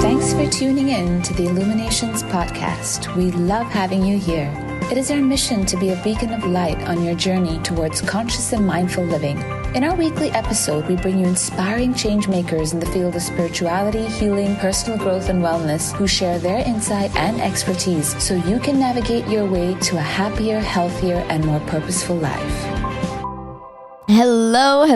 Thanks for tuning in to the Illuminations Podcast. We love having you here. It is our mission to be a beacon of light on your journey towards conscious and mindful living. In our weekly episode, we bring you inspiring change makers in the field of spirituality, healing, personal growth, and wellness who share their insight and expertise so you can navigate your way to a happier, healthier, and more purposeful life. Hello,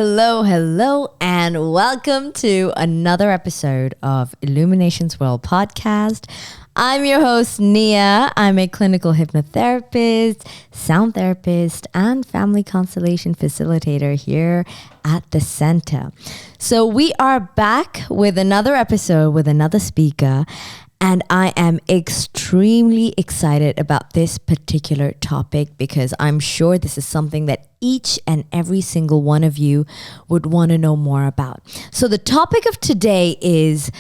and welcome to another episode of Illuminations Podcast. I'm your host, Neerja. I'm a clinical hypnotherapist, sound therapist, and family constellation facilitator here at the center. So we are back with another episode with another speaker, and I am extremely excited about this particular topic because I'm sure this is something that each and every single one of you would want to know more about. So the topic of today is,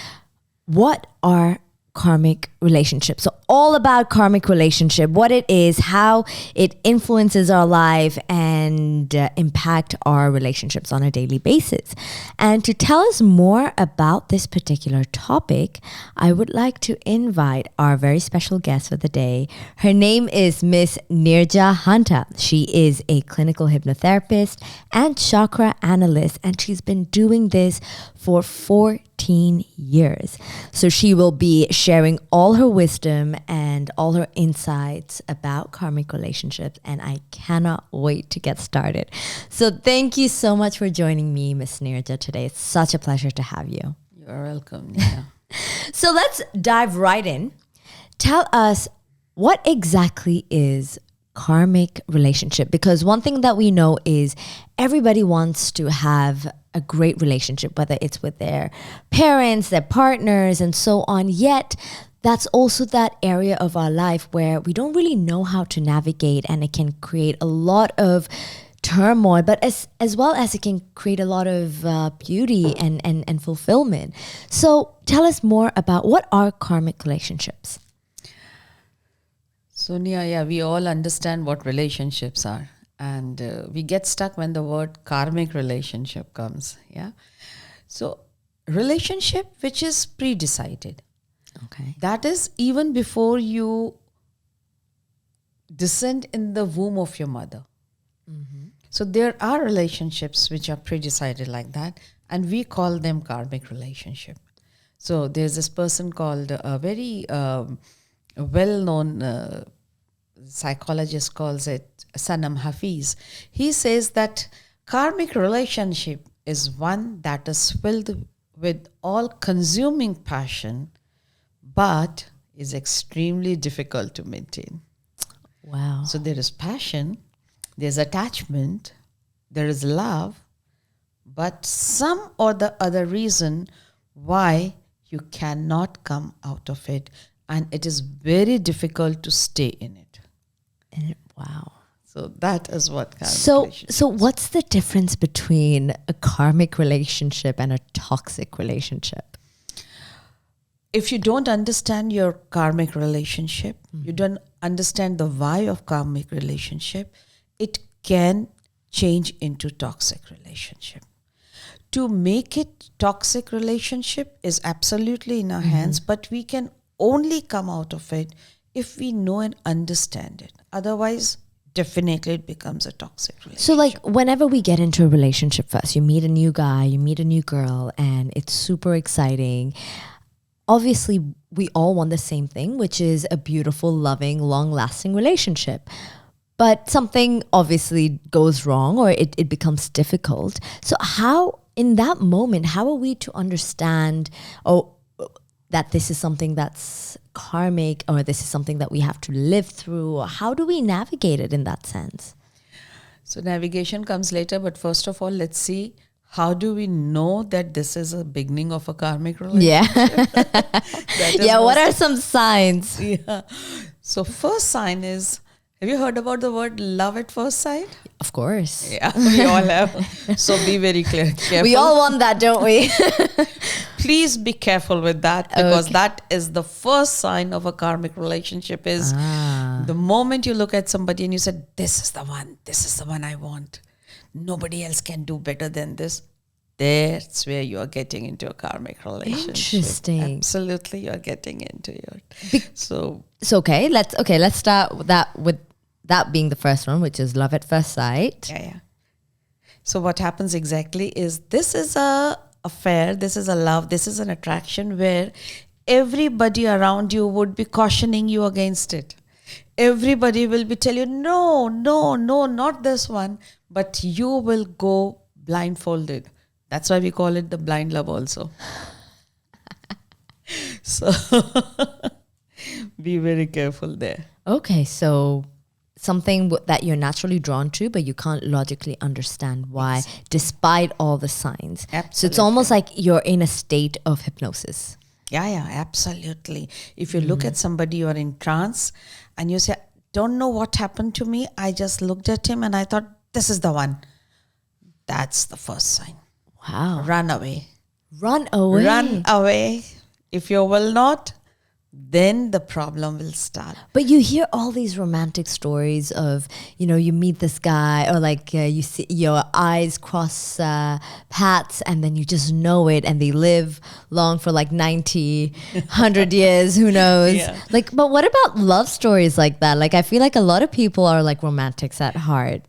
what are karmic relationships? So all about karmic relationship, what it is, how it influences our life and impact our relationships on a daily basis. And to tell us more about this particular topic, I would like to invite our very special guest for the day. Her name is Miss Neerja Handa. She is a clinical hypnotherapist and chakra analyst, and she's been doing this for 14 years. So she will be sharing all her wisdom and all her insights about karmic relationships, and I cannot wait to get started. So thank you so much for joining me, Miss Neerja, today. It's such a pleasure to have you. You're welcome. Yeah. So let's dive right in. Tell us, what exactly is karmic relationship? Because one thing that we know is everybody wants to have a great relationship, whether it's with their parents, their partners, and so on. Yet that's also that area of our life where we don't really know how to navigate, and it can create a lot of turmoil, but as well as it can create a lot of beauty and fulfillment. So tell us more about, what are karmic relationships? So, yeah, we all understand what relationships are. And we get stuck when the word karmic relationship comes. Yeah. So, relationship which is pre-decided. Okay. That is even before you descend in the womb of your mother. Mm-hmm. So, there are relationships which are pre-decided like that, and we call them karmic relationship. So, there's this person called a very well-known psychologist calls it Sanam Hafiz. He says that karmic relationship is one that is filled with all-consuming passion, but is extremely difficult to maintain. Wow. So there is passion, there's attachment, there is love, but some or the other reason why you cannot come out of it, and it is very difficult to stay in it. Wow. So that is what karmic So what's the difference between a karmic relationship and a toxic relationship? If you don't understand your karmic relationship, you don't understand the why of karmic relationship, it can change into toxic relationship. To make it toxic relationship is absolutely in our hands, but we can only come out of it if we know and understand it. Otherwise, definitely it becomes a toxic relationship. So like whenever we get into a relationship first, you meet a new guy, you meet a new girl, and it's super exciting. Obviously, we all want the same thing, which is a beautiful, loving, long-lasting relationship. But something obviously goes wrong, or it becomes difficult. So how, in that moment, how are we to understand that this is something that's karmic, or this is something that we have to live through? Or how do we navigate it in that sense? So navigation comes later, but first of all, let's see, how do we know that this is a beginning of a karmic relationship? Yeah. What are some signs? Yeah. So first sign is, have you heard about the word love at first sight? Of course. Yeah, we all have. So be very careful. We all want that, don't we? Please be careful with that, because that is the first sign of a karmic relationship is the moment you look at somebody and you said, this is the one I want. Nobody else can do better than this. that's where you are getting into a karmic relationship. Interesting. Absolutely, you are getting into it. So okay, let's start with that being the first one, which is love at first sight. yeah. So what happens exactly is this is a affair, this is a love, this is an attraction where everybody around you would be cautioning you against it. Everybody will be telling you, no, not this one. But you will go blindfolded. That's why we call it the blind love also. So be very careful there. Okay, so something that you're naturally drawn to, but you can't logically understand why, despite all the signs. Absolutely. So it's almost like you're in a state of hypnosis. Yeah, absolutely. If you look at somebody, you are in trance and you say, don't know what happened to me. I just looked at him and I thought, this is the one. That's the first sign. Wow. Run away. Run away. Run away. If you will not, then the problem will start. But you hear all these romantic stories of, you meet this guy or like you see your eyes cross paths and then you just know it and they live long for like 90, 100 years, who knows? Yeah. But what about love stories like that? Like I feel like a lot of people are like romantics at heart.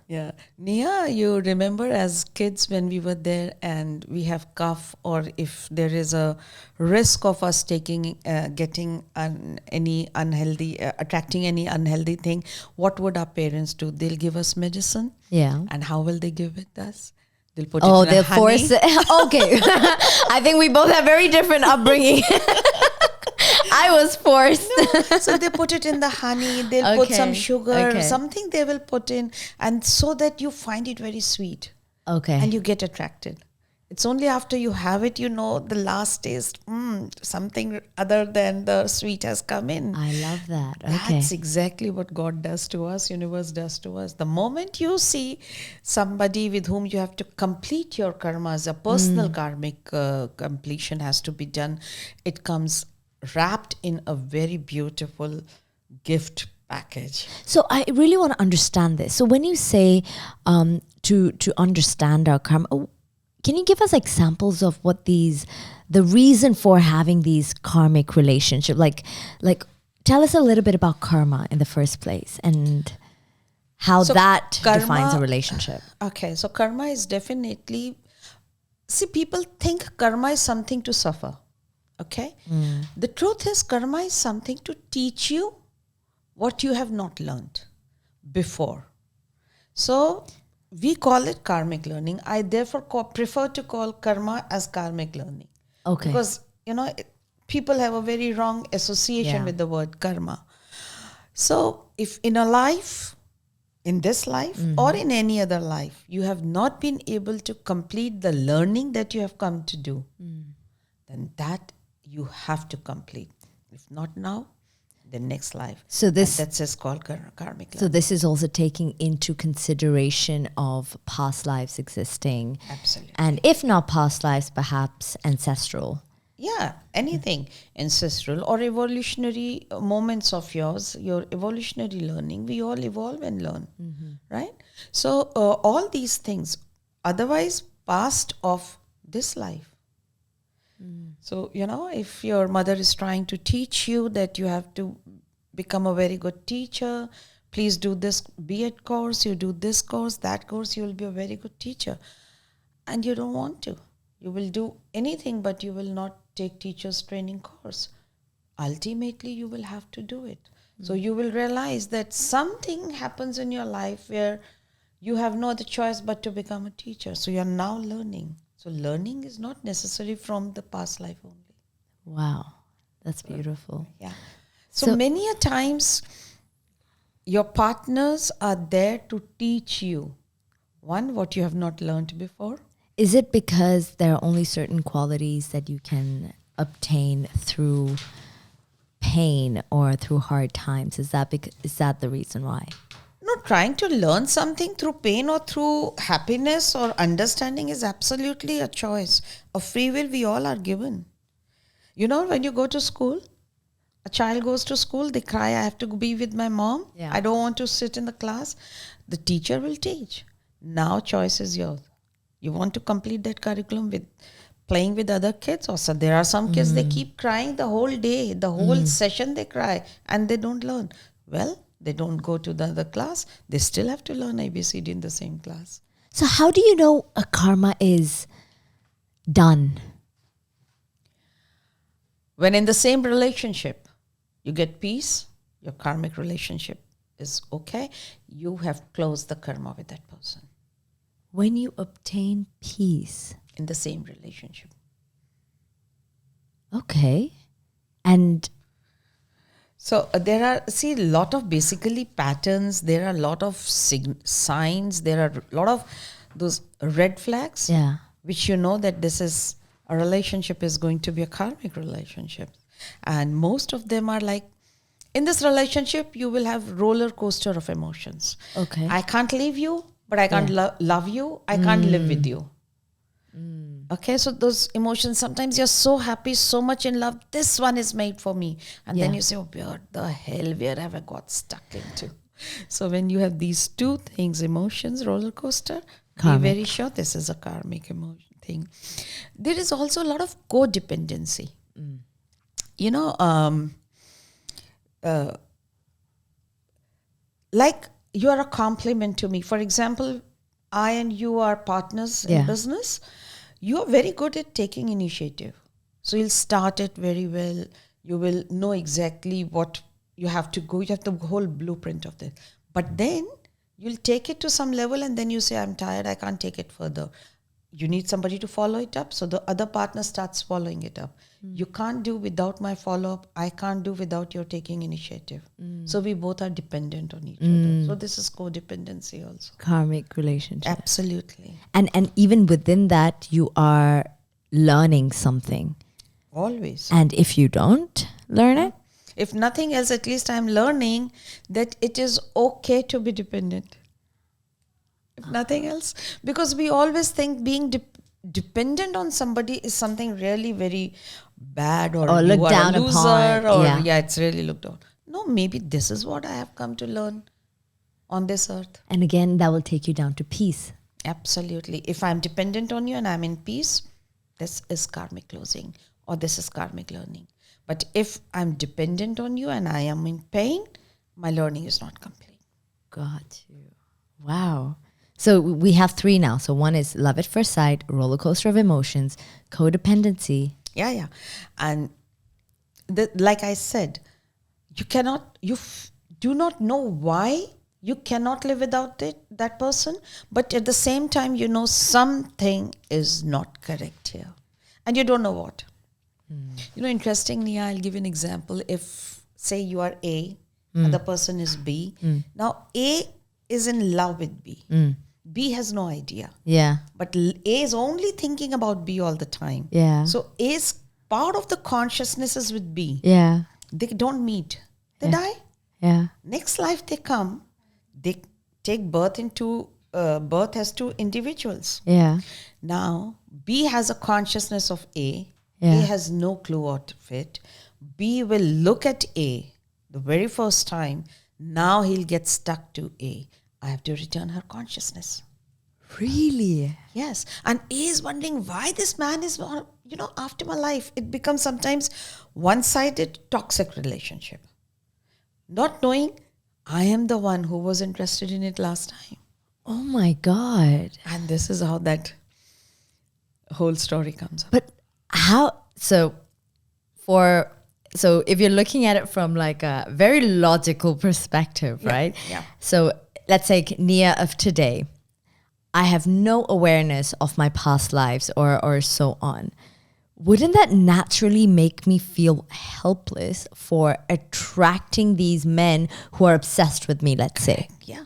Yeah. Nia, you remember as kids when we were there and we have cough, or if there is a risk of us getting any unhealthy, attracting any unhealthy thing, what would our parents do? They'll give us medicine. Yeah. And how will they give it us? They'll put Oh, it in they'll honey. force it. Okay. I think we both have very different upbringing. I was forced. No. So they put it in the honey, they'll put some sugar, something they will put in, and so that you find it very sweet. Okay. And you get attracted. It's only after you have it, the last taste, something other than the sweet has come in. I love that. Okay. That's exactly what God does to us, universe does to us. The moment you see somebody with whom you have to complete your karmas, a personal karmic completion has to be done, it comes wrapped in a very beautiful gift package. So I really want to understand this. So when you say to understand our karma, can you give us examples of what the reason for having these karmic relationships? Like tell us a little bit about karma in the first place and how that defines a relationship. Okay, so karma is definitely, people think karma is something to suffer. Okay? The truth is karma is something to teach you what you have not learned before. So we call it karmic learning. I therefore prefer to call karma as karmic learning. Okay. Because, people have a very wrong association with the word karma. So if in this life or in any other life, you have not been able to complete the learning that you have come to do, then that you have to complete. If not now, the next life. So that's just called karmic learning. So this is also taking into consideration of past lives existing. Absolutely. And if not past lives, perhaps ancestral. Yeah, anything ancestral or evolutionary moments of yours, your evolutionary learning, we all evolve and learn, right? So all these things, otherwise past of this life. So, if your mother is trying to teach you that you have to become a very good teacher, please do this B.Ed course, you do this course, that course, you will be a very good teacher. And you don't want to. You will do anything, but you will not take teacher's training course. Ultimately, you will have to do it. So you will realize that something happens in your life where you have no other choice but to become a teacher. So you're now learning. So learning is not necessary from the past life only. Wow, that's beautiful. Yeah. So many a times your partners are there to teach you, one, what you have not learned before. Is it because there are only certain qualities that you can obtain through pain or through hard times? Is that the reason why? No, trying to learn something through pain or through happiness or understanding is absolutely a choice. A free will we all are given. When you go to school, a child goes to school, they cry, I have to be with my mom. Yeah. I don't want to sit in the class. The teacher will teach. Now choice is yours. You want to complete that curriculum with playing with other kids? Or so there are some kids, they keep crying the whole day, the whole session they cry and they don't learn. Well, they don't go to the other class. They still have to learn ABCD in the same class. So how do you know a karma is done? When in the same relationship, you get peace, your karmic relationship is okay, you have closed the karma with that person. When you obtain peace. In the same relationship. Okay. And so there are, a lot of basically patterns, there are a lot of signs, there are a lot of those red flags, which you know that this is a relationship is going to be a karmic relationship. And most of them are like, in this relationship, you will have roller coaster of emotions. Okay. I can't leave you, but I can't love you. I can't live with you. Okay, so those emotions, sometimes you're so happy, so much in love, this one is made for me. And then you say, oh, what the hell, where have I got stuck into? So when you have these two things, emotions, roller coaster, karmic. Be very sure this is a karmic emotion thing. There is also a lot of codependency. You know, like you are a compliment to me. For example, I and you are partners in business. You are very good at taking initiative. So you'll start it very well. You will know exactly what you have to go. You have the whole blueprint of that. But then you'll take it to some level and then you say, I'm tired, I can't take it further. You need somebody to follow it up. So the other partner starts following it up. You can't do without my follow-up. I can't do without your taking initiative. So we both are dependent on each other. So this is codependency also. Karmic relationship. Absolutely. And even within that, you are learning something. Always. And if you don't learn it? If nothing else, at least I'm learning that it is okay to be dependent. If nothing else. Because we always think being dependent on somebody is something really very bad or you looked are down a loser upon. or it's really looked down. No, maybe this is what I have come to learn on this earth. And again, that will take you down to peace. Absolutely. If I'm dependent on you and I'm in peace, this is karmic closing or this is karmic learning. But if I'm dependent on you and I am in pain, my learning is not complete. Got you. Wow. So we have three now. So one is love at first sight, roller coaster of emotions, codependency. Yeah. And like I said, you do not know why you cannot live without that person. But at the same time, you know something is not correct here. And you don't know what. You know, interestingly, I'll give you an example. If, say, you are A, and the person is B. Now, A is in love with B. B has no idea. Yeah. But A is only thinking about B all the time. Yeah. So A's part of the consciousness is with B. Yeah. They don't meet. They die. Yeah. Next life they come. They take birth into, birth has two individuals. Yeah. Now, B has a consciousness of A. Yeah. A has no clue of it. B will look at A the very first time. Now he'll get stuck to A. I have to return her consciousness. Really? Yes. And A is wondering why this man is, after my life. It becomes sometimes one-sided toxic relationship. Not knowing I am the one who was interested in it last time. Oh my God. And this is how that whole story comes up. But how, so if you're looking at it from like a very logical perspective, right? Yeah. So let's say Nia of today, I have no awareness of my past lives or so on. Wouldn't that naturally make me feel helpless for attracting these men who are obsessed with me, let's say? Yeah.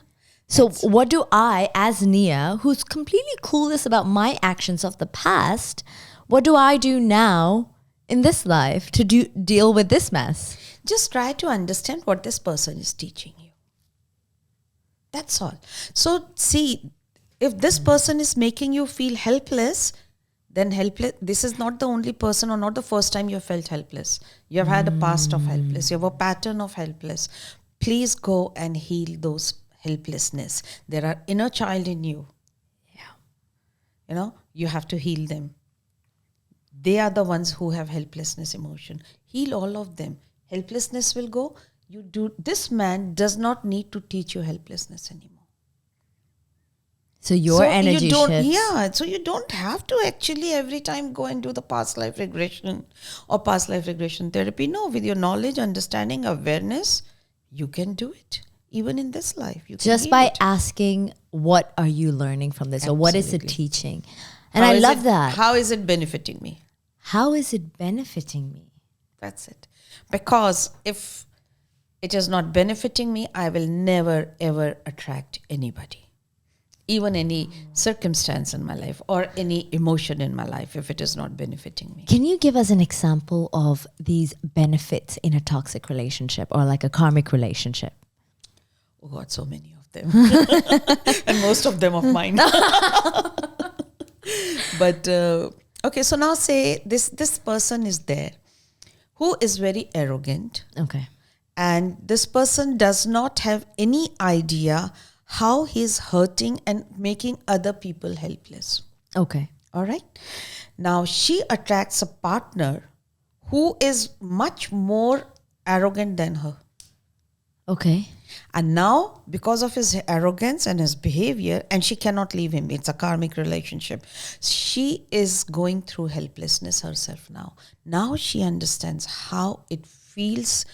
So what do I, as Nia, who's completely clueless about my actions of the past, what do I do now in this life to deal with this mess? Just try to understand what this person is teaching you. That's all. So see, if this person is making you feel helpless, then helpless. This is not the only person or not the first time you have felt helpless. You have had a past of helpless. You have a pattern of helpless. Please go and heal those helplessness. There are inner child in you. you have to heal them. They are the ones who have helplessness emotion. Heal all of them. Helplessness will go. This man does not need to teach you helplessness anymore. So your energy shifts. Yeah, so you don't have to actually every time go and do the past life regression or past life regression therapy. No, with your knowledge, understanding, awareness, you can do it. Even in this life. You can just by it. asking, what are you learning from this? Absolutely. Or what is it teaching? And I love that. How is it benefiting me? How is it benefiting me? That's it. Because if it is not benefiting me, I will never, ever attract anybody. Even any circumstance in my life or any emotion in my life, if it is not benefiting me. Can you give us an example of these benefits in a toxic relationship or like a karmic relationship? Oh God, so many of them. And most of them of mine. But, okay, so now say this person is there who is very arrogant. Okay. And this person does not have any idea how he's hurting and making other people helpless. Okay. All right. Now she attracts a partner who is much more arrogant than her. Okay. And now, because of his arrogance and his behavior, and she cannot leave him, it's a karmic relationship. She is going through helplessness herself now. Now she understands how it feels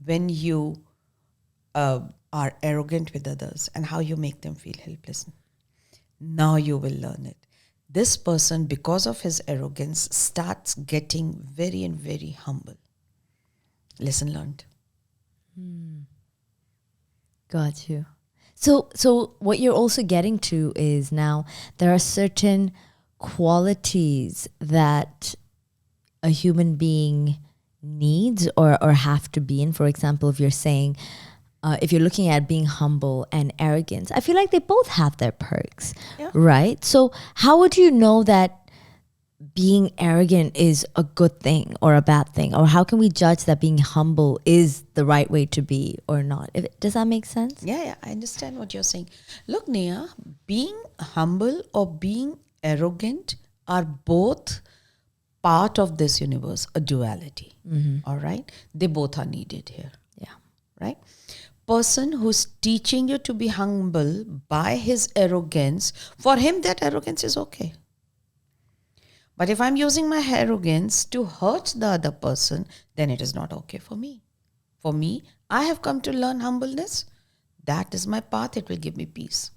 when you are arrogant with others and how you make them feel helpless. Now you will learn it. This person, because of his arrogance, starts getting very and very humble. Lesson learned. Got you. So what you're also getting to is now there are certain qualities that a human being needs or have to be in. For example, if you're saying, if you're looking at being humble and arrogance, I feel like they both have their perks, right? So how would you know that being arrogant is a good thing or a bad thing? Or how can we judge that being humble is the right way to be or not? Does that make sense? Yeah, I understand what you're saying. Look, Nia, being humble or being arrogant are both part of this universe, a duality. All right? They both are needed here. Yeah. Right? Person who's teaching you to be humble by his arrogance, for him that arrogance is okay. But if I'm using my arrogance to hurt the other person, then it is not okay for me. For me, I have come to learn humbleness. That is my path. It will give me peace.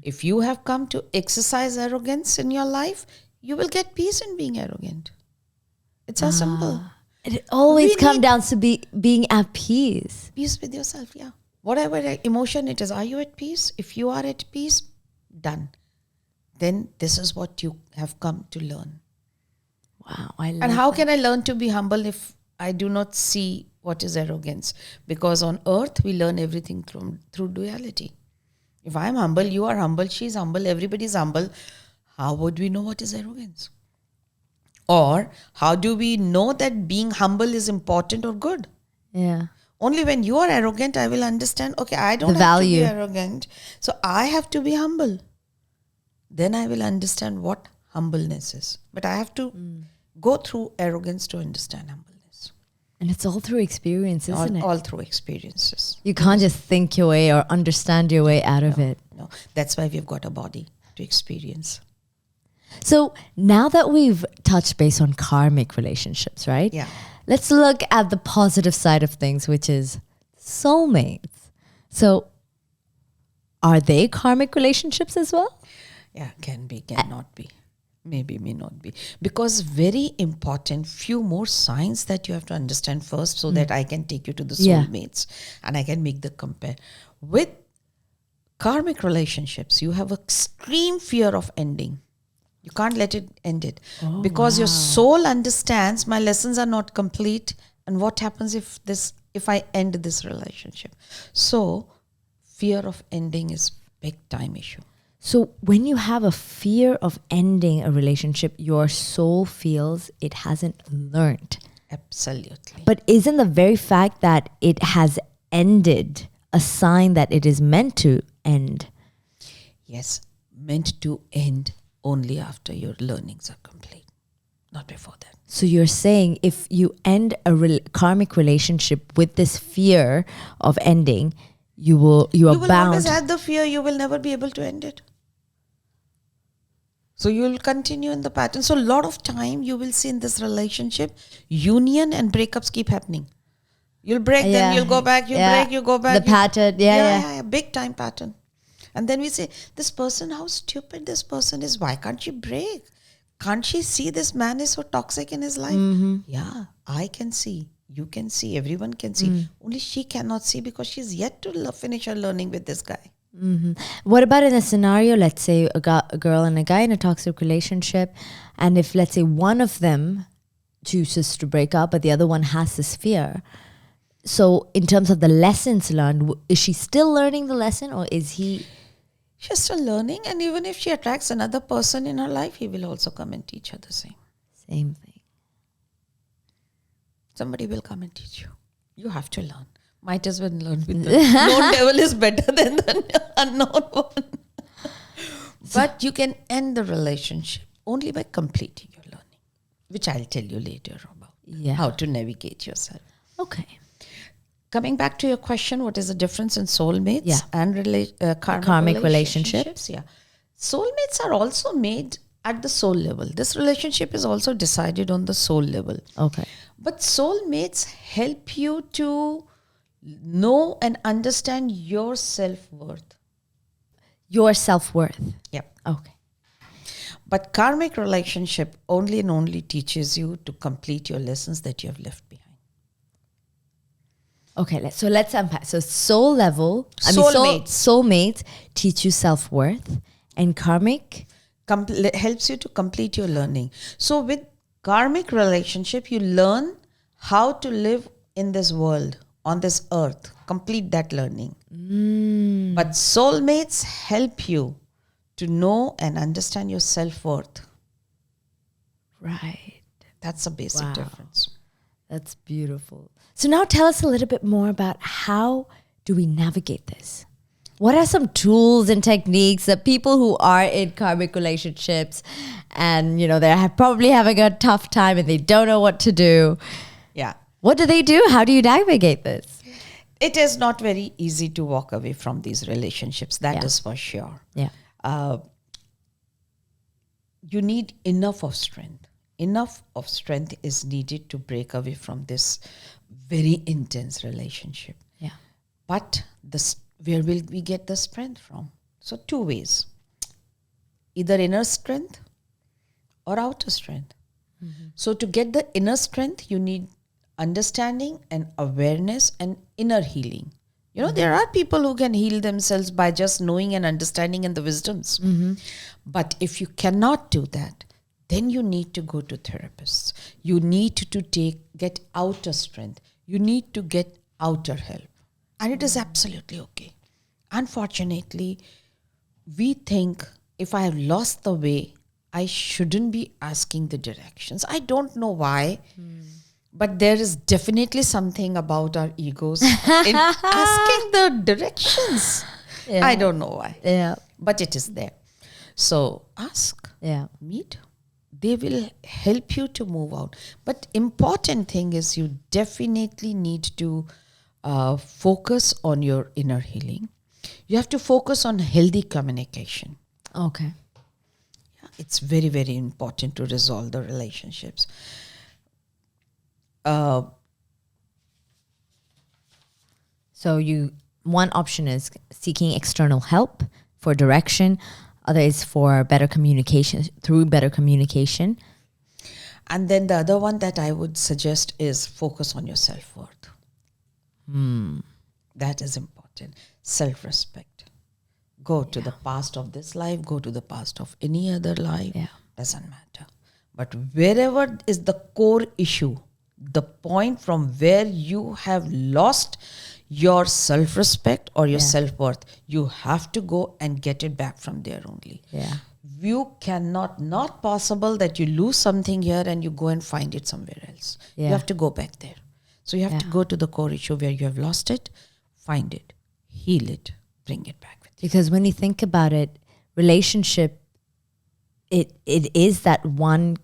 If you have come to exercise arrogance in your life, you will get peace in being arrogant. It's as simple. It always comes down to being at peace. Peace with yourself, yeah. Whatever emotion it is, are you at peace? If you are at peace, done. Then this is what you have come to learn. Wow, I love And how that. can I learn to be humble if I do not see what is arrogance? Because on earth, we learn everything through duality. If I'm humble, you are humble, she's humble, everybody's humble. How would we know what is arrogance? Or how do we know that being humble is important or good? Yeah. Only when you are arrogant, I will understand, okay, I don't The have value. to be arrogant. So I have to be humble. Then I will understand what humbleness is. But I have to go through arrogance to understand humbleness. And it's all through experience, isn't it? All through experiences. You can't just think your way or understand your way out of it. No, that's why we've got a body to experience. So now that we've touched base on karmic relationships, right? Yeah. Let's look at the positive side of things, which is soulmates. So are they karmic relationships as well? Yeah, can be, cannot be. Maybe, may not be. Because very important, few more signs that you have to understand first so that I can take you to the soulmates and I can make the compare. With karmic relationships, you have extreme fear of ending. You can't let it end it. Because your soul understands my lessons are not complete and what happens if I end this relationship. So fear of ending is big time issue. So when you have a fear of ending a relationship, your soul feels it hasn't learned. Absolutely. But isn't the very fact that it has ended a sign that it is meant to end? Yes, meant to end only after your learnings are complete, not before that. So you're saying if you end a karmic relationship with this fear of ending, you are will bound. always have the fear, you will never be able to end it. So you will continue in the pattern. So a lot of time you will see in this relationship, union and breakups keep happening. You'll break, then you'll go back, break, you go back. The pattern, big time pattern. And then we say, this person, how stupid this person is. Why can't she break? Can't she see this man is so toxic in his life? Yeah, I can see. You can see. Everyone can see. Only she cannot see because she's yet to finish her learning with this guy. What about in a scenario, let's say a girl and a guy in a toxic relationship, and if, let's say, one of them chooses to break up, but the other one has this fear. So in terms of the lessons learned, is she still learning the lesson, or is he... She's still learning, and even if she attracts another person in her life, he will also come and teach her the same. Same thing. Somebody will come and teach you. You have to learn. Might as well learn with the known devil is better than the unknown one. But you can end the relationship only by completing your learning, which I'll tell you later about how to navigate yourself. Okay. Coming back to your question, what is the difference in soulmates and karmic relationships? Yeah. Soulmates are also made at the soul level. This relationship is also decided on the soul level. Okay. But soulmates help you to know and understand your self-worth. Your self-worth. Yep. Okay. But karmic relationship only and only teaches you to complete your lessons that you have left behind. Okay, let's unpack. So soul level, soulmates teach you self-worth, and karmic helps you to complete your learning. So with karmic relationship, you learn how to live in this world, on this earth, complete that learning. But soulmates help you to know and understand your self-worth. Right. That's a basic difference. That's beautiful. So now tell us a little bit more about how do we navigate this? What are some tools and techniques that people who are in karmic relationships and, they're probably having a tough time and they don't know what to do? Yeah. What do they do? How do you navigate this? It is not very easy to walk away from these relationships. That is for sure. Yeah. You need enough of strength. Enough of strength is needed to break away from this very intense relationship. Yeah. But where will we get the strength from? So 2 ways. Either inner strength or outer strength. So to get the inner strength, you need understanding and awareness and inner healing. There are people who can heal themselves by just knowing and understanding and the wisdoms. But if you cannot do that, then you need to go to therapists. You need to get outer strength. You need to get outer help. And it is absolutely okay. Unfortunately, we think if I have lost the way, I shouldn't be asking the directions. I don't know why, but there is definitely something about our egos in asking the directions. Yeah. I don't know why. Yeah. But it is there. So ask, meet. They will help you to move out. But important thing is you definitely need to focus on your inner healing. You have to focus on healthy communication. Okay. It's very, very important to resolve the relationships. So one option is seeking external help for direction. Other is for better communication, through better communication. And then the other one that I would suggest is focus on your self-worth. That is important. Self-respect. Go to the past of this life, go to the past of any other life. Doesn't matter. But wherever is the core issue, the point from where you have lost your self-respect or your self-worth, you have to go and get it back from there only. Yeah. You cannot, not possible that you lose something here and you go and find it somewhere else. You have to go back there. So you have to go to the core issue where you have lost it, find it, heal it, bring it back with you. Because when you think about it, relationship it is that one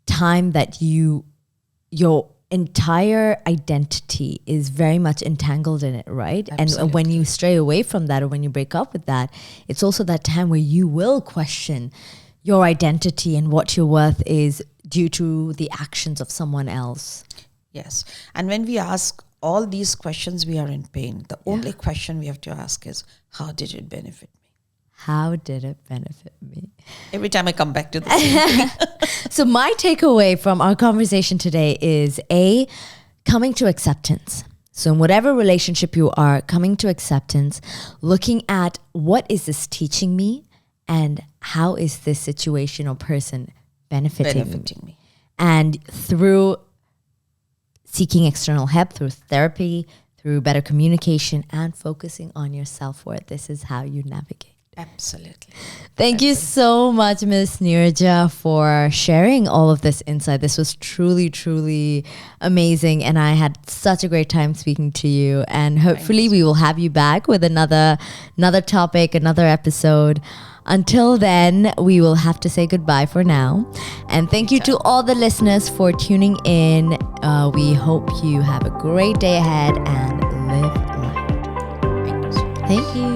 time that your entire identity is very much entangled in it, right? Absolutely. And when you stray away from that, or when you break up with that, it's also that time where you will question your identity and what your worth is due to the actions of someone else. Yes. And when we ask all these questions, we are in pain. The only question we have to ask is, how did it benefit me? How did it benefit me? Every time I come back to this. So my takeaway from our conversation today is coming to acceptance. So in whatever relationship you are, coming to acceptance, looking at what is this teaching me and how is this situation or person benefiting me. And through seeking external help, through therapy, through better communication and focusing on your self-worth, this is how you navigate. Absolutely. Thank you so much, Ms. Neerja, for sharing all of this insight. This was truly, truly amazing. And I had such a great time speaking to you. And hopefully we will have you back with another topic, another episode. Until then, we will have to say goodbye for now. And thank you to all the listeners for tuning in. We hope you have a great day ahead and live life. Thank you.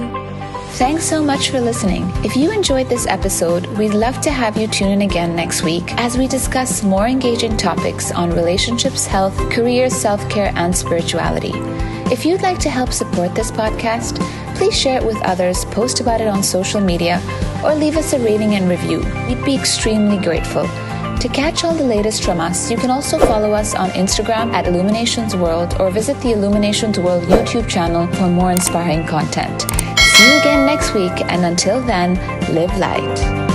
Thanks so much for listening. If you enjoyed this episode, we'd love to have you tune in again next week as we discuss more engaging topics on relationships, health, career, self-care, and spirituality. If you'd like to help support this podcast, please share it with others, post about it on social media, or leave us a rating and review. We'd be extremely grateful. To catch all the latest from us, you can also follow us on Instagram at Illuminations World or visit the Illuminations World YouTube channel for more inspiring content. See you again next week, and until then, live light.